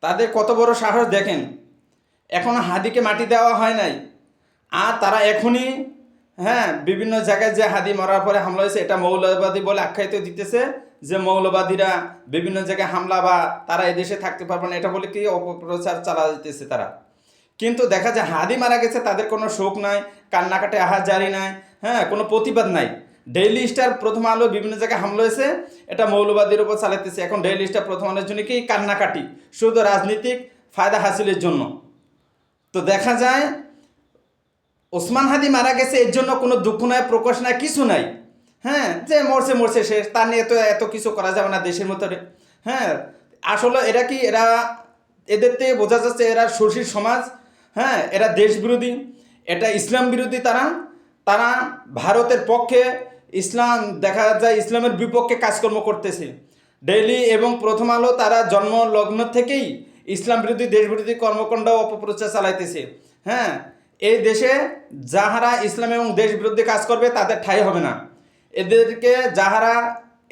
তাদের কত বড় সাহস দেখেন, এখনো হাদিকে মাটি দেওয়া হয় নাই, আর তারা এখনই বিভিন্ন জায়গায় যে হাদি মরার পরে হামলা হয়েছে এটা মৌলবাদী বলে আখ্যায়িত দিতেছে, যে মৌলবাদীরা বিভিন্ন জায়গায় হামলা বা তারা এদেশে থাকতে পারবে না, এটা বলে কি অপপ্রচার চালা দিতেছে তারা। কিন্তু দেখা যায় হাদি মারা গেছে তাদের কোনো শোক নাই, কান্নাকাটি আহাজারি নাই, কোনো প্রতিবাদ নাই। ডেইলি স্টার, প্রথম আলো বিভিন্ন জায়গায় হামলা হয়েছে, এটা মৌলবাদীর উপর চালাইতেছে। এখন ডেইলি স্টার, প্রথম আলোর জন্য কি কান্নাকাটি, শুধু রাজনীতিক ফায়দা হাসিলের জন্য। তো দেখা যায় ওসমান হাদি মারা গেছে এর জন্য কোনো দুঃখ নাই, প্রকাশ নাই, কিছু নাই। যে মরছে মরছে শেষ, তার নিয়ে তো এত কিছু করা যাবে না দেশের মতো। আসলে এরা এদের থেকে বোঝা যাচ্ছে এরা সুশীল সমাজ, এরা দেশ বিরোধী, এটা ইসলাম বিরোধী। তারা তারা ভারতের পক্ষে, ইসলাম দেখা যায় ইসলামের বিপক্ষে কাজকর্ম করতেছে ডেইলি। এবং প্রথম আলো তারা জন্ম লগ্ন থেকেই ইসলাম বিরোধী, দেশ বিরোধী কর্মকাণ্ড অপপ্রচার চালাইতেছে। এই দেশে যাহারা ইসলাম এবং দেশ বিরোধী কাজ করবে তাদের ঠাঁই হবে না। এদেরকে যাহারা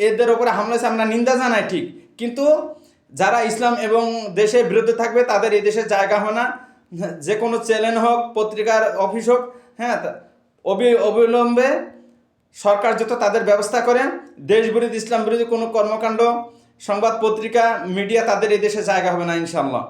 এদের ওপরে হামলা হয়েছে আমরা নিন্দা জানাই ঠিক, কিন্তু যারা ইসলাম এবং দেশের বিরুদ্ধে থাকবে তাদের এই দেশের জায়গা হয় না। যে কোনো চ্যানেল হোক, পত্রিকার অফিস হোক, অবিলম্বে সরকার যত তাদের ব্যবস্থা করে, দেশ বিরোধী, ইসলাম বিরোধী কোনো কর্মকাণ্ড, সংবাদ পত্রিকা, মিডিয়া, তাদের এই দেশে জায়গা হবে না ইনশাআল্লাহ।